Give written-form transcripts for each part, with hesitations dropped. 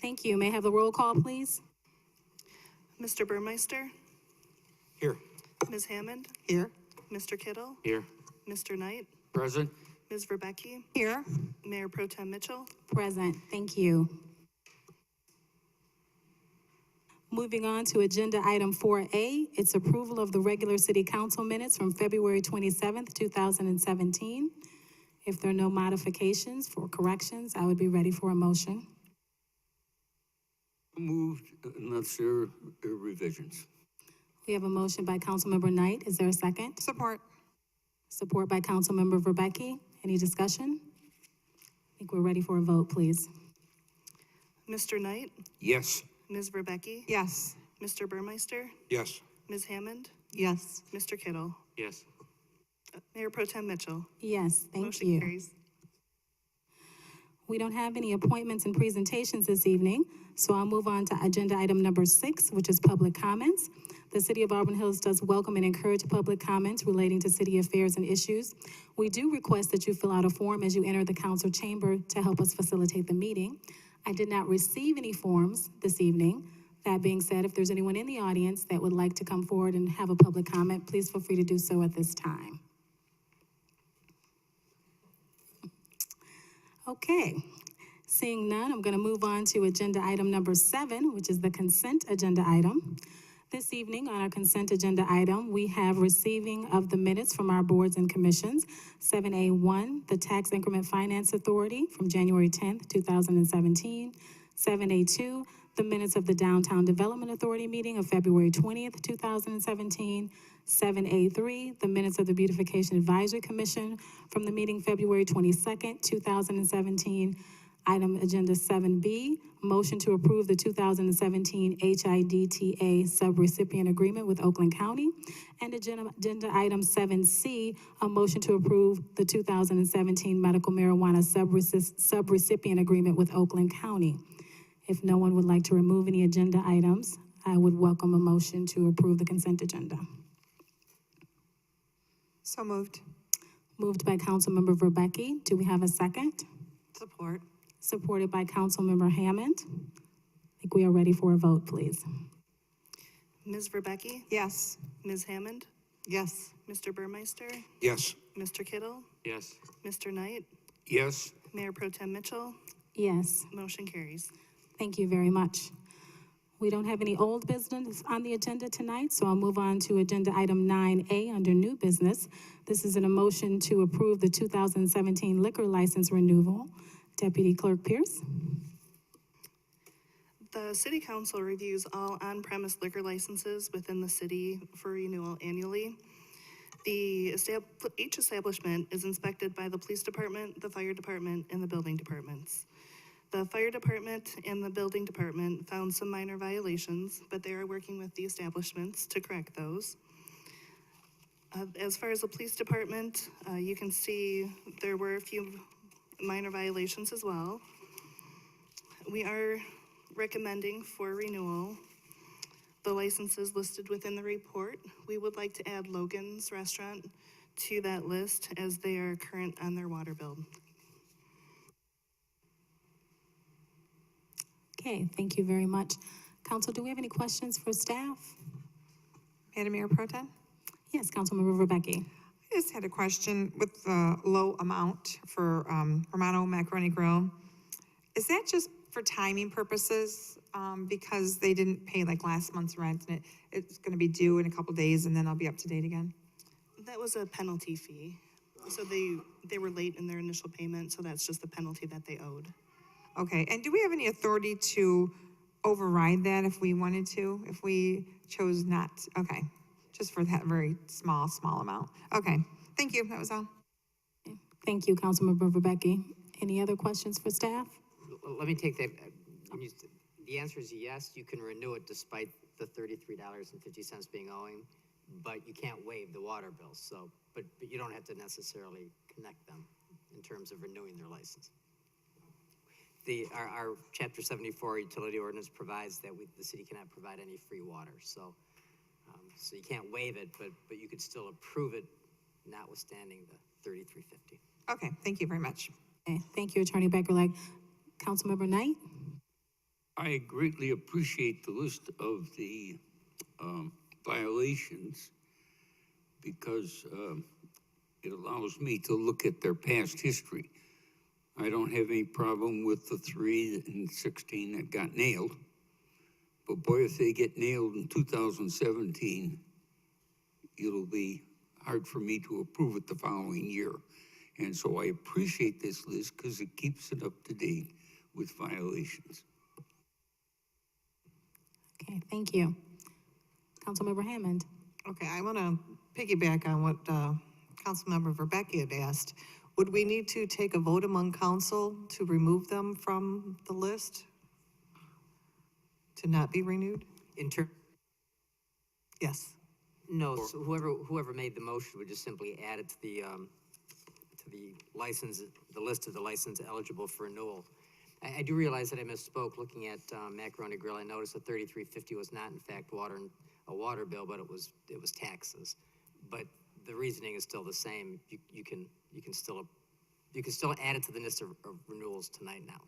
Thank you. May I have the roll call, please? Mr. Burmeister? Here. Ms. Hammond? Here. Mr. Kittle? Here. Mr. Knight? Present. Ms. Verbecki? Here. Mayor Pro Tem Mitchell? Present. Thank you. Moving on to agenda item 4A, it's approval of the regular city council minutes from February 27th, 2017. If there are no modifications or corrections, I would be ready for a motion. Moved unless there are revisions. We have a motion by Councilmember Knight. Is there a second? Support. Support by Councilmember Verbecki. Any discussion? I think we're ready for a vote, please. Mr. Knight? Yes. Ms. Verbecki? Yes. Mr. Burmeister? Yes. Ms. Hammond? Yes. Mr. Kittle? Yes. Mayor Pro Tem Mitchell? Yes, thank Motion you. carries. We don't have any appointments and presentations this evening, so I'll move on to agenda item number 6, which is public comments. The City of Auburn Hills does welcome and encourage public comments relating to city affairs and issues. We do request that you fill out a form as you enter the council chamber to help us facilitate the meeting. I did not receive any forms this evening. That being said, if there's anyone in the audience that would like to come forward and have a public comment, please feel free to do so at this time. Okay, seeing none, I'm going to move on to agenda item number 7, which is the consent agenda item. This evening on our consent agenda item, we have receiving of the minutes from our boards and commissions. 7A1, the Tax Increment Finance Authority from January 10th, 2017. 7A2, the minutes of the Downtown Development Authority meeting of February 20th, 2017. 7A3, the minutes of the Beautification Advisory Commission from the meeting February 22nd, 2017. Item agenda 7B, motion to approve the 2017 HIDTA subrecipient agreement with Oakland County. And agenda item 7C, a motion to approve the 2017 medical marijuana subrecipient agreement with Oakland County. If no one would like to remove any agenda items, I would welcome a motion to approve the consent agenda. So moved. Moved by Councilmember Verbecki. Do we have a second? Support. Supported by Councilmember Hammond. I think we are ready for a vote, please. Ms. Verbecki? Yes. Ms. Hammond? Yes. Mr. Burmeister? Yes. Mr. Kittle? Yes. Mr. Knight? Yes. Mayor Pro Tem Mitchell? Yes, Motion carries. thank you very much. We don't have any old business on the agenda tonight, so I'll move on to agenda item 9A under new business. This is a motion to approve the 2017 liquor license renewal. Deputy Clerk Pierce. The City Council reviews all on-premise liquor licenses within the city for renewal annually. Each establishment is inspected by the police department, the fire department, and the building departments. The fire department and the building department found some minor violations, but they are working with the establishments to correct those. As far as the police department, you can see there were a few minor violations as well. We are recommending for renewal the licenses listed within the report. We would like to add Logan's Restaurant to that list as they are current on their water bill. Okay, thank you very much. Council, do we have any questions for staff? Madam Mayor Pro Tem? Yes, Councilmember Verbecki. I just had a question with the low amount for Romano Macaroni Grill. Is that just for timing purposes? Because they didn't pay like last month's rent and it's going to be due in a couple days and then I'll be up to date again? That was a penalty fee. So they were late in their initial payment, so that's just the penalty that they owed. Okay, and do we have any authority to override that if we wanted to, if we chose not? Okay, just for that very small amount. Okay, thank you, that was all. Thank you, Councilmember Verbecki. Any other questions for staff? Let me take that. The answer is yes, you can renew it despite the $33.50 being owing, but you can't waive the water bill. So, but you don't have to necessarily connect them in terms of renewing their license. Our Chapter 74 utility ordinance provides that the city cannot provide any free water. So, so you can't waive it, but you could still approve it, notwithstanding the $33.50. Okay, thank you very much. Okay, thank you, Attorney Beckerleg. Councilmember Knight? I greatly appreciate the list of the violations because it allows me to look at their past history. I don't have any problem with the 3 and 16 that got nailed. But boy, if they get nailed in 2017, it'll be hard for me to approve it the following year. And so I appreciate this list because it keeps it up to date with violations. Okay, thank you. Councilmember Hammond. Okay, I want to piggyback on what Councilmember Verbecki had asked. Would we need to take a vote among council to remove them from the list? To not be renewed? Yes. No, so whoever made the motion would just simply add it to the license, the list of the license eligible for renewal. I do realize that I misspoke looking at Macaroni Grill. I noticed that $33.50 was not in fact a water bill, but it was taxes. But the reasoning is still the same. You can still add it to the list of renewals tonight now.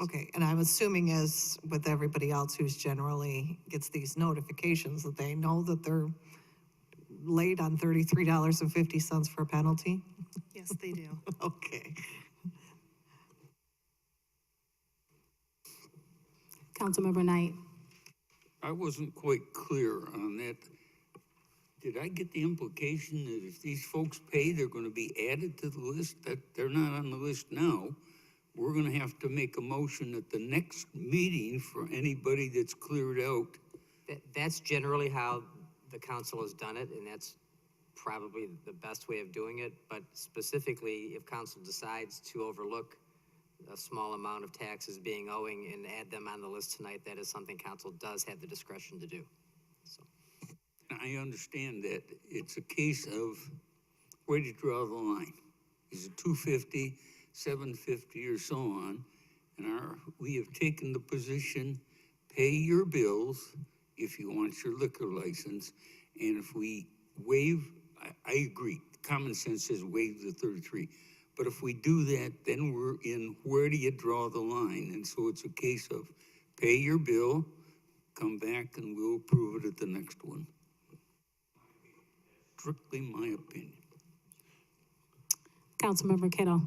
Okay, and I'm assuming as with everybody else who's generally gets these notifications that they know that they're late on $33.50 for a penalty? Yes, they do. Okay. Councilmember Knight. I wasn't quite clear on that. Did I get the implication that if these folks pay, they're going to be added to the list? That they're not on the list now? We're going to have to make a motion at the next meeting for anybody that's cleared out. That's generally how the council has done it, and that's probably the best way of doing it. But specifically, if council decides to overlook a small amount of taxes being owing and add them on the list tonight, that is something council does have the discretion to do. So. I understand that it's a case of where do you draw the line? Is it 250, 750, or so on? And we have taken the position, pay your bills if you want your liquor license. And if we waive, I agree, common sense says waive the 33. But if we do that, then we're in where do you draw the line? And so it's a case of pay your bill, come back, and we'll approve it at the next one. Strictly my opinion. Councilmember Kittle.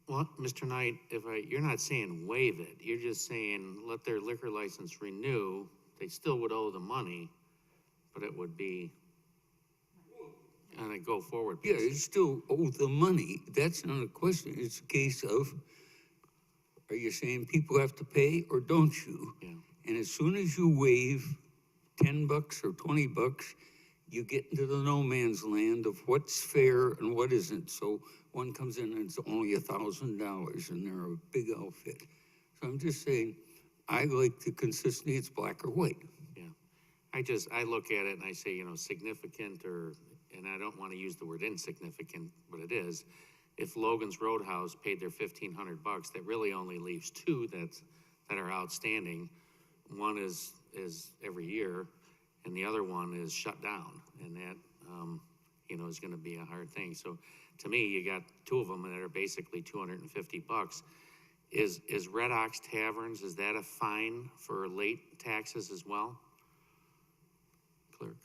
Well, Mr. Knight, you're not saying waive it, you're just saying let their liquor license renew. They still would owe the money, but it would be on a go forward Yeah, basis. you still owe the money. That's not a question. It's a case of, are you saying people have to pay or don't you? Yeah. And as soon as you waive $10 or $20, you get into the no man's land of what's fair and what isn't. So one comes in and it's only $1,000 and they're a big outfit. So I'm just saying, I like the consistency, it's black or white. Yeah, I look at it and I say, significant and I don't want to use the word insignificant, but it is. If Logan's Roadhouse paid their $1,500, that really only leaves two that are outstanding. One is every year, and the other one is shut down, and that is going to be a hard thing. So, to me, you got two of them that are basically $250. Is Red Ox Taverns, is that a fine for late taxes as well? Clerk,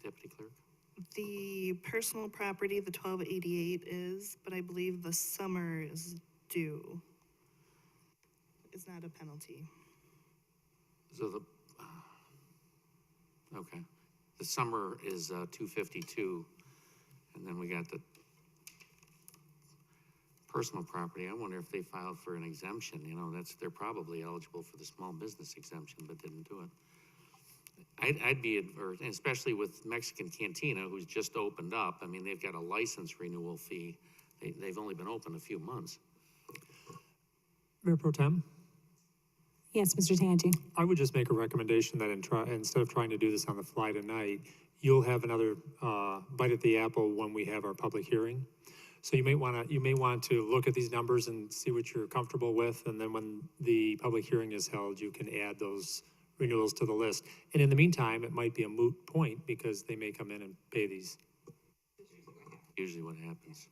Deputy Clerk. The personal property, the 1288 is, but I believe the summer is due. It's not a penalty. So okay, the summer is 252, and then we got the personal property. I wonder if they filed for an exemption. They're probably eligible for the small business exemption, but didn't do it. I'd be adverse, especially with Mexican Cantina, who's just opened up. I mean, they've got a license renewal fee. They've only been open a few months. Mayor Pro Tem, Yes, Mr. Tangi. I would just make a recommendation that instead of trying to do this on the fly tonight, you'll have another bite at the apple when we have our public hearing. So you may want to look at these numbers and see what you're comfortable with, and then when the public hearing is held, you can add those renewals to the list. And in the meantime, it might be a moot point because they may come in and pay these. Usually what happens.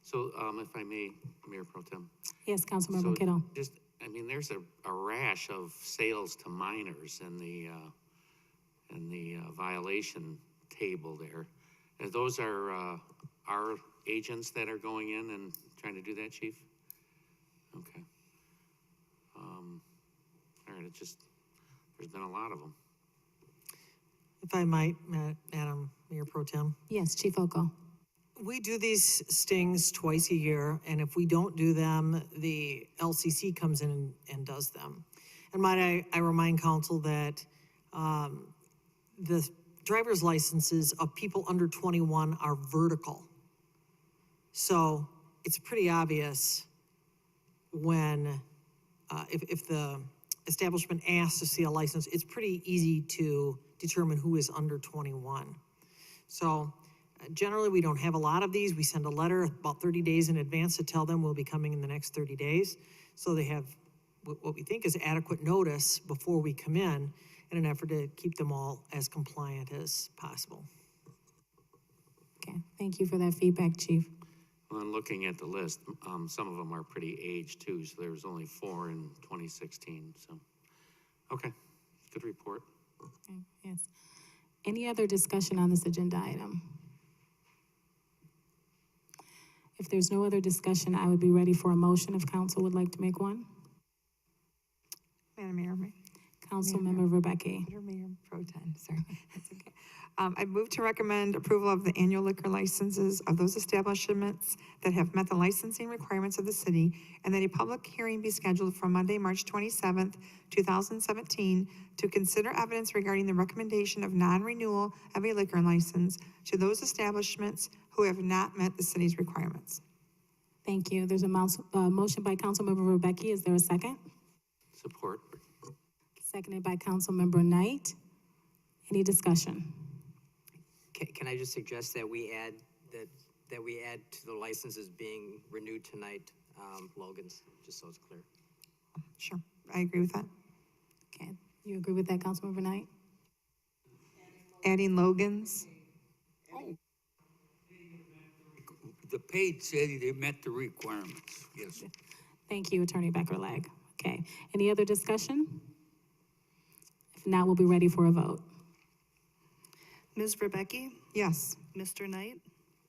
So if I may, Mayor Pro Tem. Yes, Councilmember Kittle. Just I mean, there's a rash of sales to minors in the violation table there. And those are, our agents that are going in and trying to do that, chief? Okay. All right, there's been a lot of them. If I might, Madam Mayor Pro Tem. Yes, Chief Oko. We do these stings twice a year, and if we don't do them, the LCC comes in and does them. And might I remind council that the driver's licenses of people under 21 are vertical. So it's pretty obvious when, if the establishment asks to see a license, it's pretty easy to determine who is under 21. So generally, we don't have a lot of these. We send a letter about 30 days in advance to tell them we'll be coming in the next 30 days. So they have what we think is adequate notice before we come in an effort to keep them all as compliant as possible. Okay, thank you for that feedback, Chief. Well, and looking at the list, some of them are pretty aged too, so there was only 4 in 2016, so. Okay, good report. Okay, yes. Any other discussion on this agenda item? If there's no other discussion, I would be ready for a motion if council would like to make one. Madam Mayor, Councilmember Rebecca. Mayor Pro Tem, sorry, that's okay. I move to recommend approval of the annual liquor licenses of those establishments that have met the licensing requirements of the city, and that a public hearing be scheduled for Monday, March 27th, 2017, to consider evidence regarding the recommendation of non-renewal of a liquor license to those establishments who have not met the city's requirements. Thank you. There's a motion by Councilmember Rebecca. Is there a second? Support. Seconded by Councilmember Knight. Any discussion? Can I just suggest that we add to the licenses being renewed tonight, Logan's, just so it's clear. Sure, I agree with that. Okay, you agree with that, Councilmember Knight? Adding Logan's. The page said they met the requirements, yes. Thank you, Attorney Becker-Legg. Okay, any other discussion? If not, we'll be ready for a vote. Ms. Rebecki? Yes. Mr. Knight?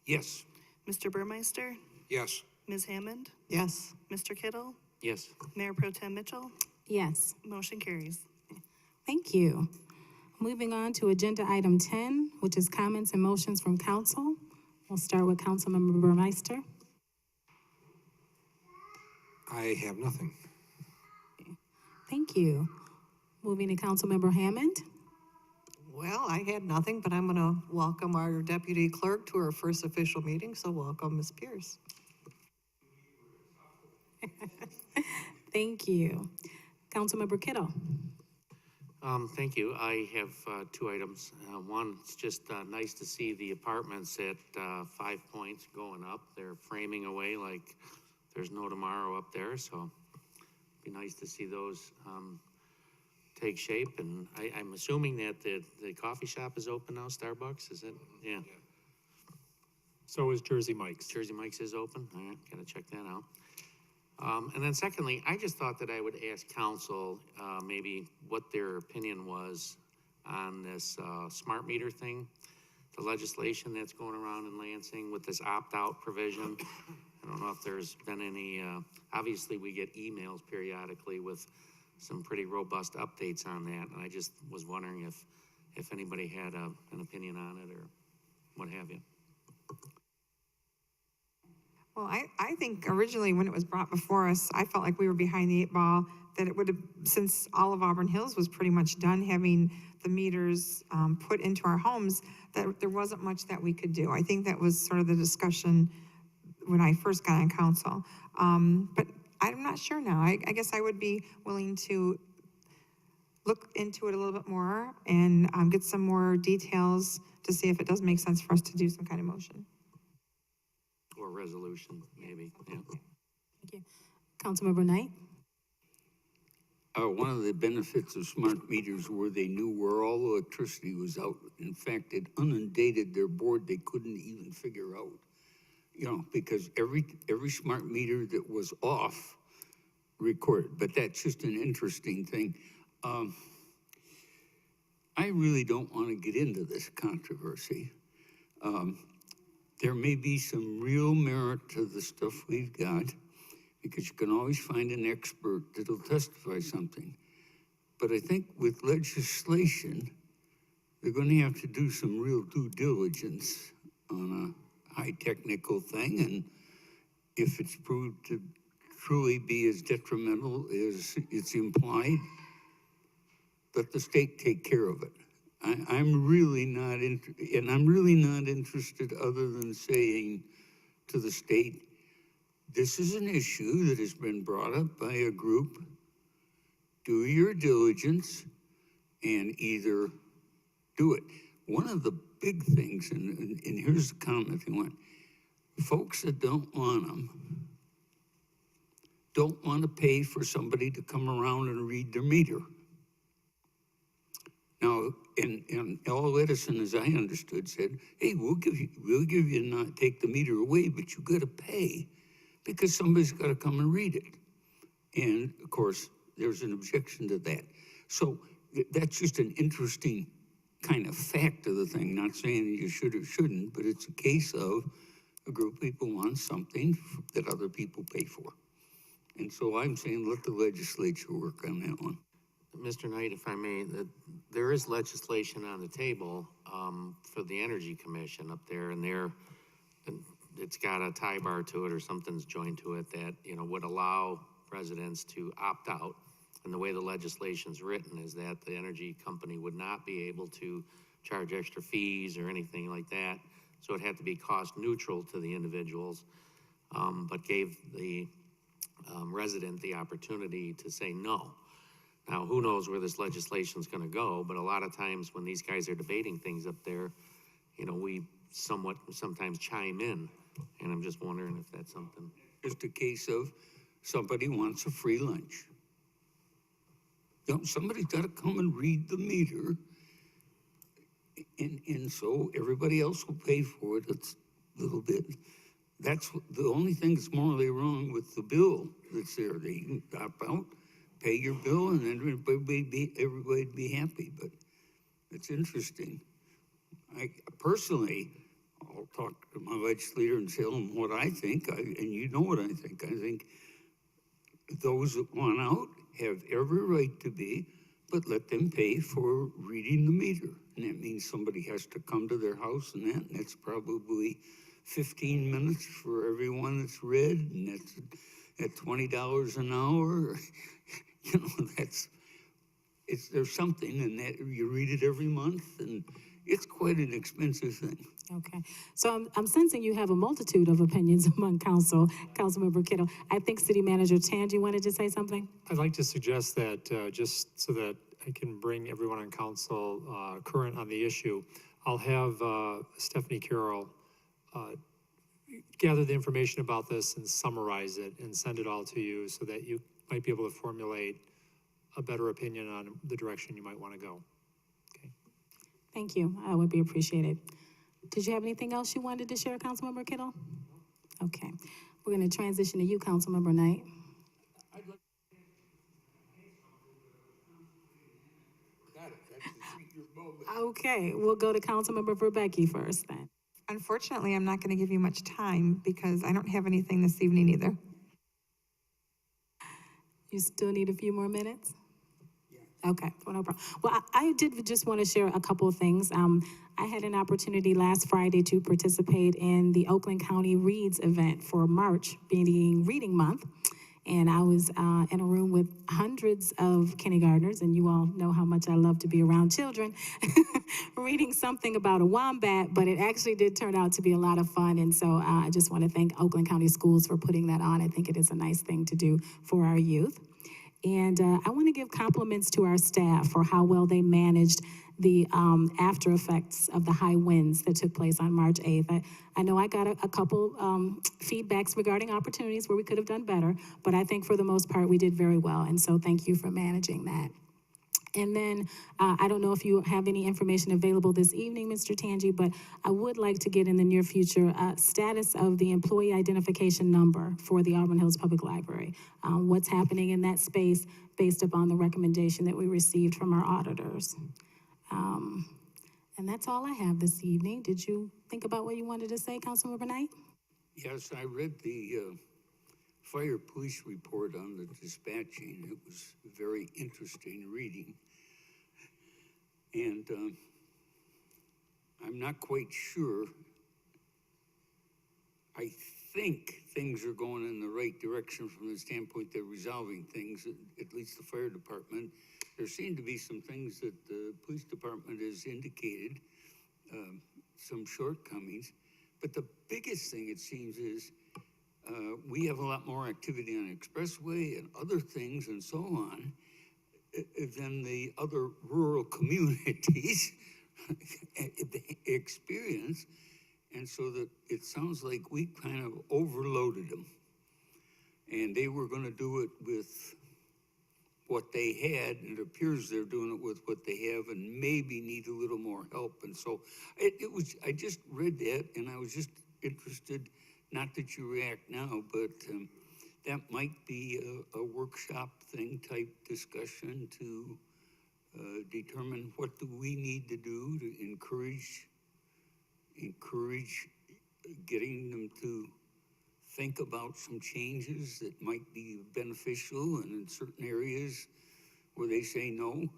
Yes. Mr. Burmeister? Yes. Ms. Hammond? Yes. Mr. Kittle? Yes. Mayor Pro Tem Mitchell? Yes. Motion carries. Thank you. Moving on to agenda item 10, which is comments and motions from council. We'll start with Councilmember Burmeister. I have nothing. Thank you. Moving to Councilmember Hammond. Well, I had nothing, but I'm gonna welcome our deputy clerk to her first official meeting, so welcome, Ms. Pierce. Thank you. Councilmember Kittle. Thank you. I have 2 items. One, it's just nice to see the apartments at 5 Points going up. They're framing away like there's no tomorrow up there, so it'd be nice to see those take shape. And I'm assuming that the coffee shop is open now, Starbucks, is it? Yeah. So is Jersey Mike's. Jersey Mike's is open? All right, gotta check that out. And then secondly, I just thought that I would ask council, maybe what their opinion was on this, smart meter thing, the legislation that's going around in Lansing with this opt-out provision. I don't know if there's been any, obviously we get emails periodically with some pretty robust updates on that. And I just was wondering if anybody had an opinion on it or what have you. Well, I think originally when it was brought before us, I felt like we were behind the 8 ball, that it would have, since all of Auburn Hills was pretty much done having the meters put into our homes, that there wasn't much that we could do. I think that was sort of the discussion when I first got on council. But I'm not sure now. I guess I would be willing to look into it a little bit more and get some more details to see if it does make sense for us to do some kind of motion. Or resolution, maybe, yeah. Thank you. Councilmember Knight. One of the benefits of smart meters were they knew where all the electricity was out. In fact, it inundated their board. They couldn't even figure out, because every smart meter that was off recorded, but that's just an interesting thing. I really don't want to get into this controversy. There may be some real merit to the stuff we've got, because you can always find an expert that'll testify something. But I think with legislation, they're going to have to do some real due diligence on a high technical thing, and if it's proved to truly be as detrimental as it's implied, let the state take care of it. I'm really not interested other than saying to the state, this is an issue that has been brought up by a group. Do your diligence and either do it. One of the big things, and here's the comment if you want, folks that don't want them don't want to pay for somebody to come around and read their meter. Now, and L. Edison, as I understood, said, hey, we'll give you not take the meter away, but you got to pay because somebody's got to come and read it. And of course, there's an objection to that. So that's just an interesting kind of fact of the thing, not saying you should or shouldn't, but it's a case of a group of people want something that other people pay for. And so I'm saying let the legislature work on that one. Mr. Knight, if I may, there is legislation on the table for the Energy Commission up there, and it's got a tie bar to it or something's joined to it that, you know, would allow residents to opt out. And the way the legislation's written is that the energy company would not be able to charge extra fees or anything like that. So it had to be cost neutral to the individuals, but gave the resident the opportunity to say no. Now, who knows where this legislation's going to go, but a lot of times when these guys are debating things up there, you know, we sometimes chime in, and I'm just wondering if that's something. Just a case of somebody wants a free lunch. You know, somebody's got to come and read the meter, and so everybody else will pay for it a little bit. That's the only thing that's morally wrong with the bill that's there. They can opt out, pay your bill, and then everybody'd be happy. But it's interesting. I personally, I'll talk to my legislator and tell them what I think, and you know what I think. I think those that want out have every right to be, but let them pay for reading the meter. And that means somebody has to come to their house and that's probably 15 minutes for everyone that's read, and that's at $20 an hour. You know, there's something in that you read it every month, and it's quite an expensive thing. Okay, so I'm sensing you have a multitude of opinions among Councilmember Kittle. I think City Manager Tan, you wanted to say something? I'd like to suggest that just so that I can bring everyone on council current on the issue, I'll have Stephanie Carroll gather the information about this and summarize it and send it all to you so that you might be able to formulate a better opinion on the direction you might want to go. Okay. Thank you. I would be appreciated. Did you have anything else you wanted to share, Councilmember Kittle? Okay. We're going to transition to you, Councilmember Knight. Okay, we'll go to Councilmember Verbecki first then. Unfortunately, I'm not going to give you much time because I don't have anything this evening either. You still need a few more minutes? Yeah. Okay, well, no problem. Well, I did just want to share a couple of things. I had an opportunity last Friday to participate in the Oakland County Reads event for March, being Reading Month. And I was in a room with hundreds of kindergartners, and you all know how much I love to be around children, reading something about a wombat, but it actually did turn out to be a lot of fun. And so I just want to thank Oakland County Schools for putting that on. I think it is a nice thing to do for our youth. And I want to give compliments to our staff for how well they managed the after effects of the high winds that took place on March 8th. I know I got a couple feedbacks regarding opportunities where we could have done better, but I think for the most part we did very well, and so thank you for managing that. And then, I don't know if you have any information available this evening, Mr. Tangi, but I would like to get in the near future, status of the employee identification number for the Auburn Hills Public Library. What's happening in that space based upon the recommendation that we received from our auditors. And that's all I have this evening. Did you think about what you wanted to say, Councilmember Knight? Yes, I read the fire police report on the dispatching. It was very interesting reading. And I'm not quite sure. I think things are going in the right direction from the standpoint they're resolving things, at least the fire department. There seem to be some things that the police department has indicated, some shortcomings. But the biggest thing, it seems, is we have a lot more activity on the expressway and other things and so on than the other rural communities experience. And so that it sounds like we kind of overloaded them. And they were going to do it with what they had, and it appears they're doing it with what they have and maybe need a little more help. And so I just read that and I was just interested, not that you react now, but that might be a workshop thing type discussion to determine what do we need to do to encourage getting them to think about some changes that might be beneficial, and in certain areas where they say no,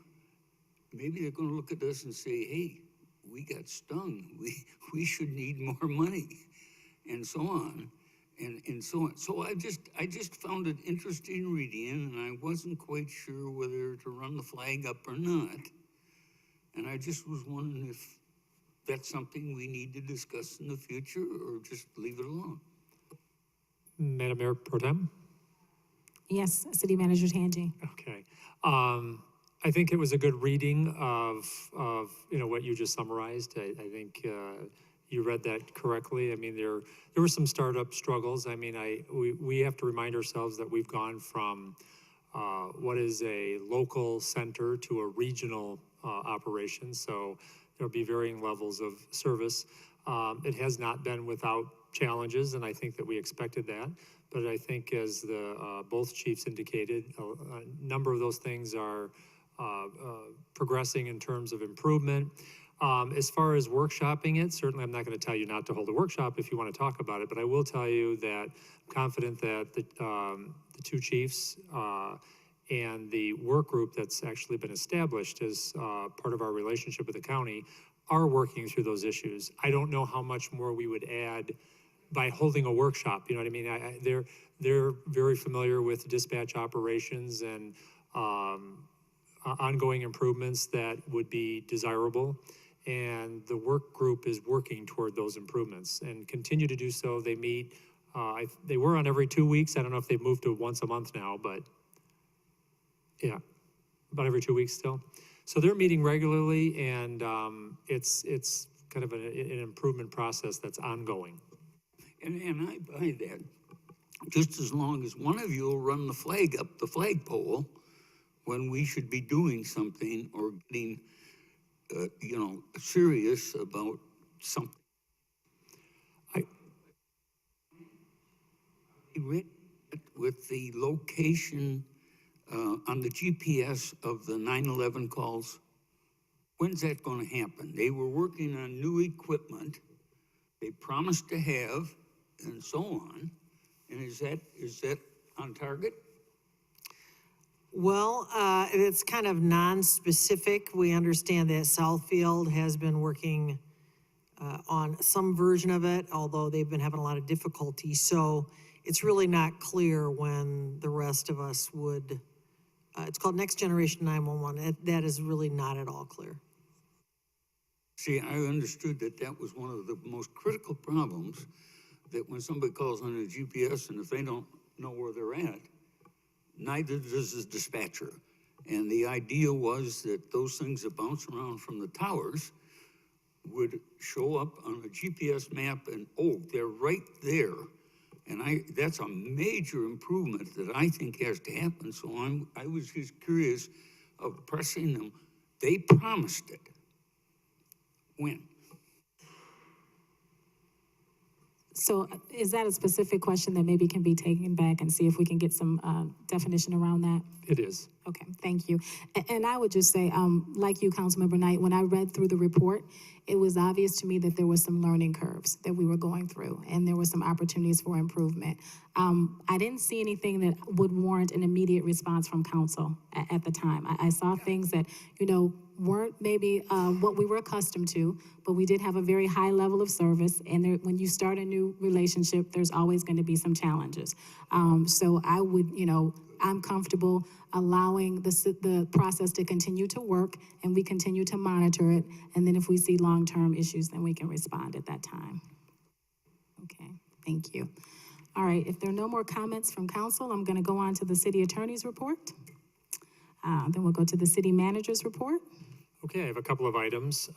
maybe they're going to look at us and say, hey, we got stung, we should need more money, and so on, and so on. So I just found it interesting reading, and I wasn't quite sure whether to run the flag up or not, and I just was wondering if that's something we need to discuss in the future or just leave it alone. Madam Mayor Pro Tem? Yes, City Manager Tangi. Okay. I think it was a good reading of what you just summarized. I think you read that correctly. I mean, there were some startup struggles. I mean, we have to remind ourselves that we've gone from what is a local center to a regional operation. So there'll be varying levels of service. It has not been without challenges, and I think that we expected that. But I think, as the both chiefs indicated, a number of those things are progressing in terms of improvement. As far as workshopping it, certainly I'm not going to tell you not to hold a workshop if you want to talk about it, but I will tell you that I'm confident that the two chiefs and the work group that's actually been established as part of our relationship with the county are working through those issues. I don't know how much more we would add by holding a workshop. You know what I mean? They're very familiar with dispatch operations and ongoing improvements that would be desirable. And the work group is working toward those improvements and continue to do so. They meet, they were on every 2 weeks. I don't know if they've moved to once a month now, but yeah, about every 2 weeks still. So they're meeting regularly, and it's kind of an improvement process that's ongoing. And I buy that, just as long as one of you will run the flag up the flagpole when we should be doing something or getting, serious about something. I read with the location on the GPS of the 911 calls. When's that going to happen? They were working on new equipment they promised to have, and so on. And is that on target? Well, it's kind of non-specific. We understand that Southfield has been working on some version of it, although they've been having a lot of difficulty. So it's really not clear when the rest of us would, it's called Next Generation 911. That is really not at all clear. See, I understood that was one of the most critical problems, that when somebody calls on a GPS and if they don't know where they're at, neither does the dispatcher. And the idea was that those things that bounce around from the towers would show up on a GPS map and, oh, they're right there. And that's a major improvement that I think has to happen. So I was just curious of pressing them. They promised it. When? So is that a specific question that maybe can be taken back and see if we can get some definition around that? It is. Okay, thank you. And I would just say, like you, Councilmember Knight, when I read through the report, it was obvious to me that there were some learning curves that we were going through, and there were some opportunities for improvement. I didn't see anything that would warrant an immediate response from council at the time. I saw things that, weren't maybe what we were accustomed to, but we did have a very high level of service, and when you start a new relationship, there's always going to be some challenges. So I would, I'm comfortable allowing the process to continue to work, and we continue to monitor it, and then if we see long-term issues, then we can respond at that time. Okay, thank you. All right, if there are no more comments from council, I'm going to go on to the city attorney's report. Then we'll go to the city manager's report. Okay, I have a couple of items.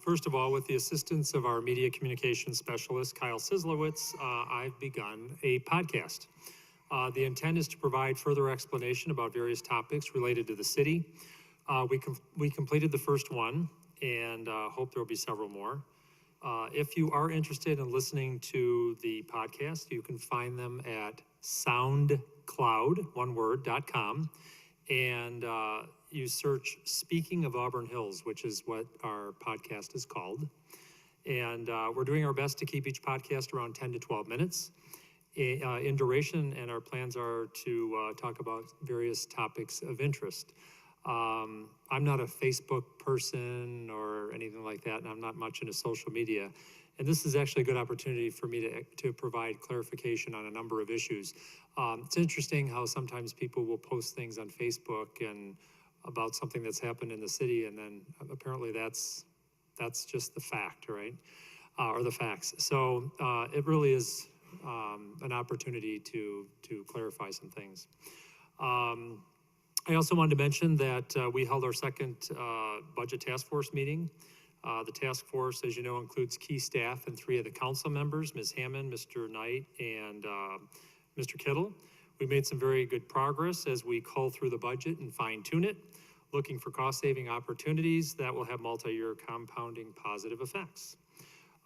First of all, with the assistance of our media communications specialist, Kyle Sislowitz, I've begun a podcast. The intent is to provide further explanation about various topics related to the city. We completed the first one, and hope there will be several more. If you are interested in listening to the podcast, you can find them at soundcloud.com, and you search Speaking of Auburn Hills, which is what our podcast is called. And we're doing our best to keep each podcast around 10 to 12 minutes in duration, and our plans are to talk about various topics of interest. I'm not a Facebook person or anything like that, and I'm not much into social media. And this is actually a good opportunity for me to provide clarification on a number of issues. It's interesting how sometimes people will post things on Facebook and about something that's happened in the city, and then apparently that's just the fact, right? Or the facts. So it really is an opportunity to clarify some things. I also wanted to mention that we held our second budget task force meeting. The task force, as you know, includes key staff and 3 of the council members, Ms. Hammond, Mr. Knight, and Mr. Kittle. We made some very good progress as we cull through the budget and fine tune it, looking for cost-saving opportunities that will have multi-year compounding positive effects.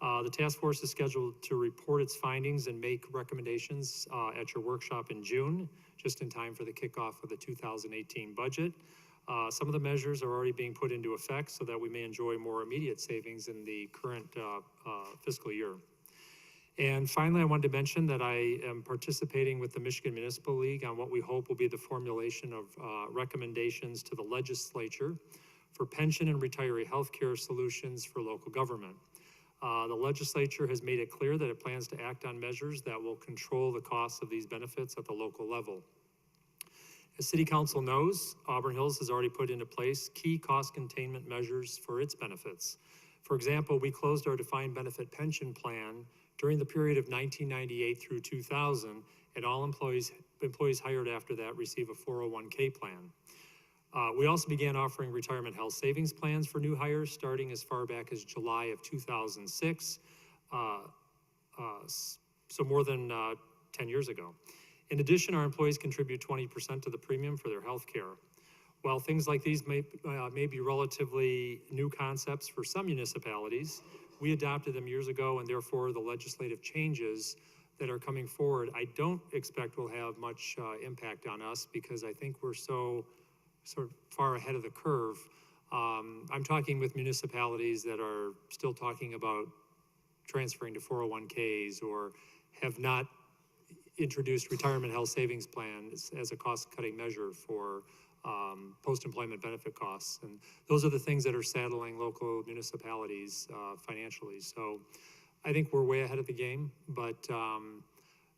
The task force is scheduled to report its findings and make recommendations at your workshop in June, just in time for the kickoff of the 2018 budget. Some of the measures are already being put into effect so that we may enjoy more immediate savings in the current fiscal year. And finally, I wanted to mention that I am participating with the Michigan Municipal League on what we hope will be the formulation of recommendations to the legislature for pension and retiree health care solutions for local government. The legislature has made it clear that it plans to act on measures that will control the costs of these benefits at the local level. As City Council knows, Auburn Hills has already put into place key cost containment measures for its benefits. For example, we closed our defined benefit pension plan during the period of 1998 through 2000, and all employees hired after that receive a 401k plan. We also began offering retirement health savings plans for new hires starting as far back as July of 2006, so more than 10 years ago. In addition, our employees contribute 20% of the premium for their health care. While things like these may be relatively new concepts for some municipalities, we adopted them years ago, and therefore the legislative changes that are coming forward, I don't expect will have much impact on us because I think we're so sort of far ahead of the curve. I'm talking with municipalities that are still talking about transferring to 401ks or have not introduced retirement health savings plans as a cost-cutting measure for post-employment benefit costs. And those are the things that are saddling local municipalities financially. So I think we're way ahead of the game, but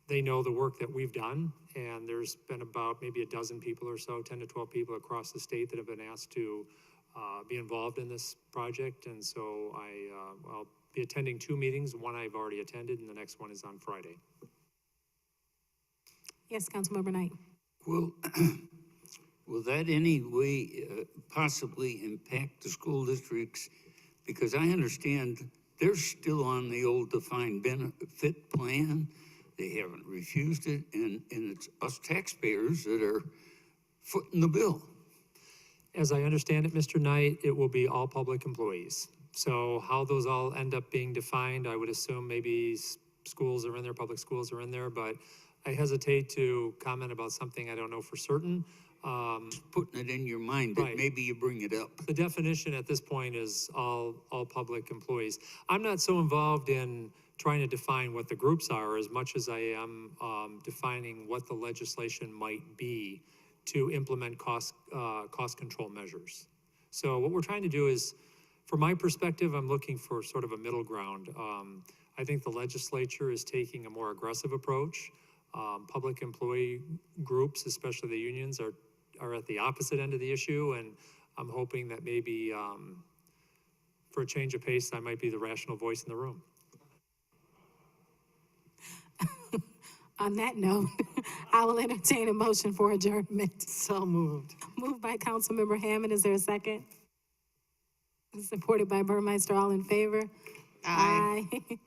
they know the work that we've done, and there's been about maybe a dozen people or so, 10 to 12 people across the state that have been asked to be involved in this project. And so I'll be attending 2 meetings. One I've already attended, and the next one is on Friday. Yes, Councilmember Knight. Well, will that any way possibly impact the school districts? Because I understand they're still on the old defined benefit plan. They haven't refused it, and it's us taxpayers that are footing the bill. As I understand it, Mr. Knight, it will be all public employees. So how those all end up being defined, I would assume maybe schools are in there, public schools are in there, but I hesitate to comment about something I don't know for certain. Putting it in your mind that Right. maybe you bring it up. The definition at this point is all public employees. I'm not so involved in trying to define what the groups are as much as I am defining what the legislation might be to implement cost control measures. So what we're trying to do is, from my perspective, I'm looking for sort of a middle ground. I think the legislature is taking a more aggressive approach. Public employee groups, especially the unions, are at the opposite end of the issue, and I'm hoping that maybe for a change of pace, I might be the rational voice in the room. On that note, I will entertain a motion for adjournment. So moved. Moved by Councilmember Hammond, is there a second? Supported by Burmeister, all in favor? Aye. Aye.